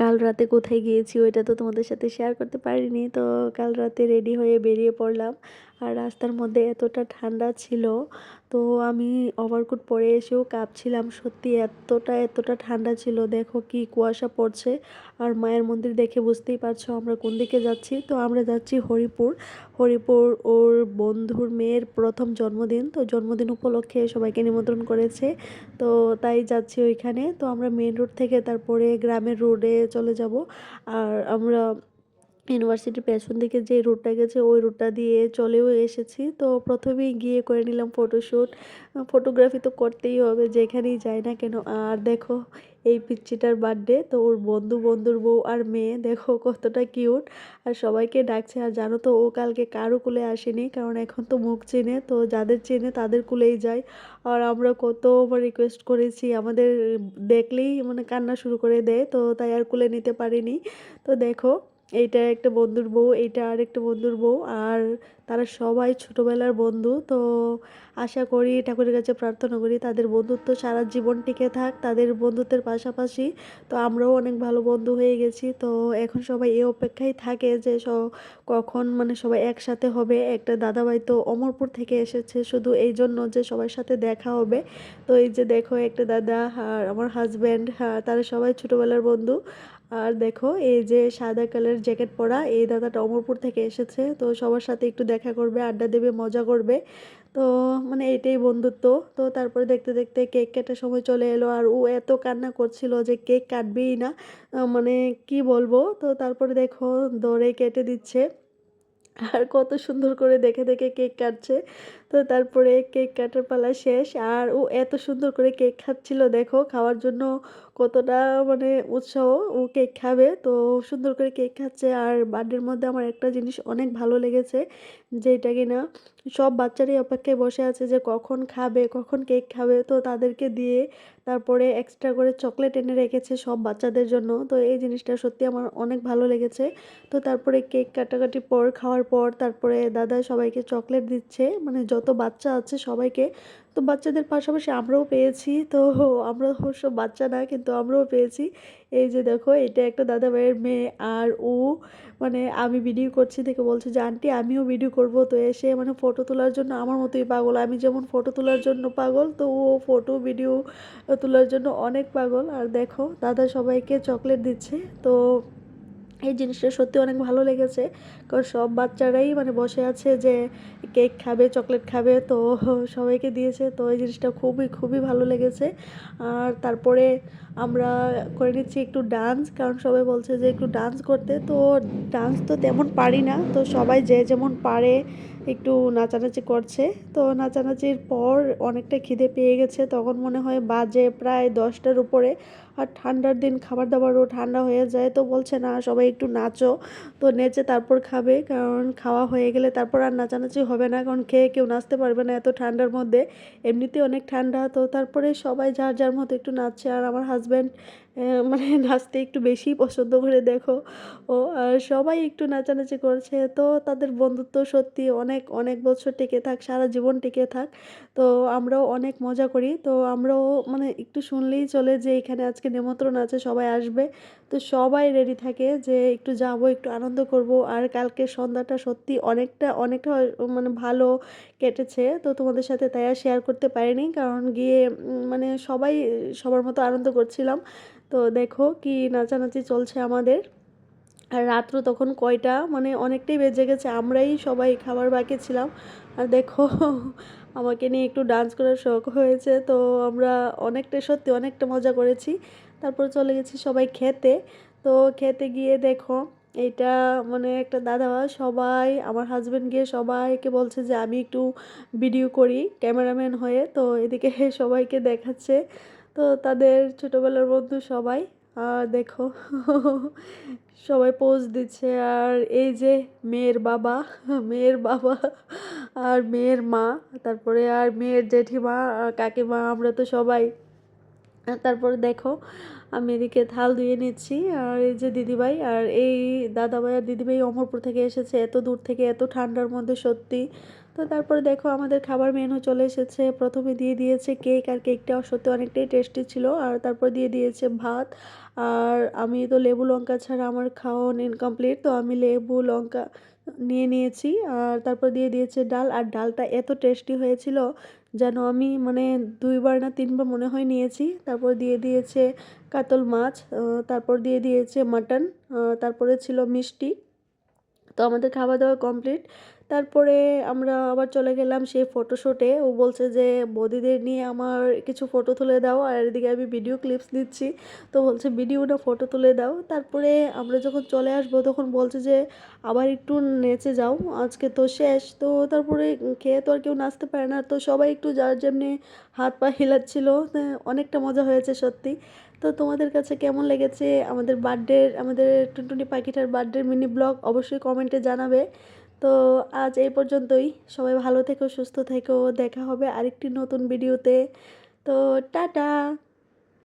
কাল রাতে কোথায় গিয়েছি ওইটা তো তোমাদের সাথে শেয়ার করতে পারিনি। তো কাল রাতে রেডি হয়ে বেরিয়ে পড়লাম, আর রাস্তার মধ্যে এতটা ঠান্ডা ছিল, তো আমি ওভারকোট পরে এসেও কাঁপছিলাম। সত্যি এতটা ঠান্ডা ছিল, দেখো কি কুয়াশা পড়ছে। আর মায়ের মন্দির দেখে বুঝতেই পারছো আমরা কোন দিকে যাচ্ছি। তো আমরা যাচ্ছি হরিপুর। হরিপুর ওর বন্ধুর মেয়ের প্রথম জন্মদিন, তো জন্মদিন উপলক্ষে সবাইকে নিমন্ত্রণ করেছে, তো তাই যাচ্ছি ওইখানে। তো আমরা মেন রোড থেকে তারপরে গ্রামের রোডে চলে যাব। আর আমরা ইউনিভার্সিটির পেছন দিকে যে রুটটা গেছে ওই রুটটা দিয়ে চলেও এসেছি। তো প্রথমেই গিয়ে করে নিলাম ফটোশ্যুট। ফটোগ্রাফি তো করতেই হবে যেখানেই যাই না কেন। আর দেখো এই পিচ্চিটার বার্থডে, তো ওর বন্ধুর বউ আর মেয়ে দেখো কতটা কিউট, আর সবাইকে ডাকছে। আর জানো তো ও কালকে কারো কুলে আসেনি, কারণ এখন তো মুখ চেনে, তো যাদের চেনে তাদের কুলেই যায়। আর আমরা কত রিকোয়েস্ট করেছি, আমাদের দেখলেই মানে কান্না শুরু করে দেয়, তো তাই আর কুলে নিতে পারিনি। তো দেখো এইটা একটা বন্ধুর বউ, এইটা আর একটা বন্ধুর বউ, আর তারা সবাই ছোটোবেলার বন্ধু। তো আশা করি ঠাকুরের কাছে প্রার্থনা করি তাদের বন্ধুত্ব সারা জীবন টিকে থাক, তাদের বন্ধুত্বের পাশাপাশি তো আমরাও অনেক ভালো বন্ধু হয়ে গেছি। তো এখন সবাই এই অপেক্ষায় থাকে যে কখন মানে সবাই একসাথে হবে। একটা দাদাভাই তো অমরপুর থেকে এসেছে শুধু এই জন্য যে সবার সাথে দেখা হবে। তো এই যে দেখো একটা দাদা আর আমার হাজব্যান্ড, তারা সবাই ছোটোবেলার বন্ধু। আর দেখো এই যে সাদা কালার জ্যাকেট পরা এই দাদাটা অমরপুর থেকে এসেছে, তো সবার সাথে একটু দেখা করবে, আড্ডা দেবে, মজা করবে। তো মানে এটাই বন্ধুত্ব। তো তারপরে দেখতে দেখতে কেক কাটার সময় চলে এলো, আর ও এত কান্না করছিল যে কেক কাটবেই না। মানে কি বলবো। তো তারপরে দেখো দৌড়ে কেটে দিচ্ছে, আর কত সুন্দর করে দেখে দেখে কেক কাটছে। তো তারপরে কেক কাটার পালা শেষ, আর ও এত সুন্দর করে কেক খাচ্ছিল, দেখো খাওয়ার জন্য কতটা মানে উৎসাহ, ও কেক খাবে। তো সুন্দর করে কেক খাচ্ছে। আর বার্থডের মধ্যে আমার একটা জিনিস অনেক ভালো লেগেছে, যেটা কিনা সব বাচ্চারাই অপেক্ষায় বসে আছে যে কখন খাবে, কখন কেক খাবে। তো তাদেরকে দিয়ে তারপরে এক্সট্রা করে চকলেট এনে রেখেছে সব বাচ্চাদের জন্য। তো এই জিনিসটা সত্যি আমার অনেক ভালো লেগেছে। তো তারপরে কেক কাটাকাটি পর খাওয়ার পর তারপরে দাদা সবাইকে চকলেট দিচ্ছে, মানে যত বাচ্চা আছে সবাইকে। তো বাচ্চাদের পাশাপাশি আমরাও পেয়েছি, তো আমরা অবশ্য বাচ্চা না কিন্তু আমরাও পেয়েছি। এই যে দেখো এটা একটা দাদা ভাইয়ের মেয়ে, আর ও মানে আমি ভিডিও করছি দেখে বলছে যে আন্টি আমিও ভিডিও করব। তো এসে মানে ফটো তোলার জন্য আমার মতোই পাগল, আমি যেমন ফটো তোলার জন্য পাগল, তো ও ফটো ভিডিও তোলার জন্য অনেক পাগল। আর দেখো দাদা সবাইকে চকলেট দিচ্ছে। তো এই জিনিসটা সত্যি অনেক ভালো লেগেছে, কারণ সব বাচ্চারাই মানে বসে আছে যে কেক খাবে, চকলেট খাবে, তো সবাইকে দিয়েছে। তো এই জিনিসটা খুবই খুবই ভালো লেগেছে। আর তারপরে আমরা করে নিচ্ছি একটু ডান্স, কারণ সবাই বলছে যে একটু ডান্স করতে। তো ডান্স তো তেমন পারি না, তো সবাই যে যেমন পারে একটু নাচানাচি করছে। তো নাচানাচির পর অনেকটা খিদে পেয়ে গেছে, তখন মনে হয় বাজে প্রায় 10টার উপরে। আর ঠান্ডার দিন খাবার দাবারও ঠান্ডা হয়ে যায়, তো বলছে না সবাই একটু নাচো। তো নেচে তারপর খাবে, কারণ খাওয়া হয়ে গেলে তারপর আর নাচানাচি হবে না, কারণ খেয়ে কেউ নাচতে পারবে না এত ঠান্ডার মধ্যে, এমনিতেই অনেক ঠান্ডা। তো তারপরে সবাই যার যার মতো একটু নাচছে, আর আমার হাজব্যান্ড মানে নাচতে একটু বেশিই পছন্দ করে, দেখো ও আর সবাই একটু নাচানাচি করছে। তো তাদের বন্ধুত্ব সত্যি অনেক অনেক বছর টিকে থাক, সারা জীবন টিকে থাক। তো আমরাও অনেক মজা করি, তো আমরাও মানে একটু শুনলেই চলে যে এখানে আজকে নিমন্ত্রণ আছে, সবাই আসবে। তো সবাই রেডি থাকে যে একটু যাব, একটু আনন্দ করব। আর কালকে সন্ধ্যাটা সত্যি অনেকটা অনেকটা মানে ভালো কেটেছে, তো তোমাদের সাথে তাই আর শেয়ার করতে পারিনি, কারণ গিয়ে মানে সবাই সবার মতো আনন্দ করছিলাম। তো দেখো কি নাচানাচি চলছে আমাদের। আর রাত্র তখন কয়টা মানে অনেকটাই বেজে গেছে, আমরাই সবাই খাবার বাকি ছিলাম। আর দেখো আমাকে নিয়ে একটু ডান্স করার শখ হয়েছে, তো আমরা অনেকটা সত্যি অনেকটা মজা করেছি। তারপর চলে গেছি সবাই খেতে। তো খেতে গিয়ে দেখো এইটা মানে একটা দাদা, সবাই আমার হাজব্যান্ড গিয়ে সবাইকে বলছে যে আমি একটু ভিডিও করি ক্যামেরাম্যান হয়ে, তো এদিকে সবাইকে দেখাচ্ছে। তো তাদের ছোটোবেলার বন্ধু সবাই। আর দেখো সবাই পোজ দিচ্ছে। আর এই যে মেয়ের বাবা, মেয়ের বাবা আর মেয়ের মা, তারপরে আর মেয়ের জেঠিমা আর কাকিমা, আমরা তো সবাই। তারপরে দেখো আমি এদিকে থাল ধুয়ে নিচ্ছি, আর এই যে দিদিভাই আর এই দাদাভাই আর দিদিভাই অমরপুর থেকে এসেছে এত দূর থেকে এত ঠান্ডার মধ্যে সত্যি। তো তারপরে দেখো আমাদের খাবার মেনু চলে এসেছে। প্রথমে দিয়ে দিয়েছে কেক, আর কেকটাও সত্যি অনেকটাই টেস্টি ছিল। আর তারপর দিয়ে দিয়েছে ভাত। আর আমি তো লেবু লঙ্কা ছাড়া আমার খাওয়া ইনকমপ্লিট, তো আমি লেবু লঙ্কা নিয়ে নিয়েছি। আর তারপর দিয়ে দিয়েছে ডাল, আর ডালটা এত টেস্টি হয়েছিল যেন আমি মানে 2বার না 3বার মনে হয় নিয়েছি। তারপর দিয়ে দিয়েছে কাতল মাছ, তারপর দিয়ে দিয়েছে মাটন, তারপরে ছিল মিষ্টি। তো আমাদের খাওয়া দাওয়া কমপ্লিট। তারপরে আমরা আবার চলে গেলাম সেই ফটোশ্যুটে। ও বলছে যে বৌদিদের নিয়ে আমার কিছু ফটো তুলে দাও, আর এদিকে আমি ভিডিও ক্লিপস দিচ্ছি। তো বলছে ভিডিও না ফটো তুলে দাও। তারপরে আমরা যখন চলে আসবো তখন বলছে যে আবার একটু নেচে যাও, আজকে তো শেষ। তো তারপরে খেয়ে তো আর কেউ নাচতে পারে না, তো সবাই একটু যার যেমনি হাত পা হিলাচ্ছিল। অনেকটা মজা হয়েছে সত্যি। তো তোমাদের কাছে কেমন লেগেছে আমাদের টুনটুনি পাখিটার বার্থডের মিনি ব্লগ অবশ্যই কমেন্টে জানাবে। তো আজ এই পর্যন্তই। সবাই ভালো থেকো, সুস্থ থেকো। দেখা হবে আরেকটি নতুন ভিডিওতে। তো টাটা।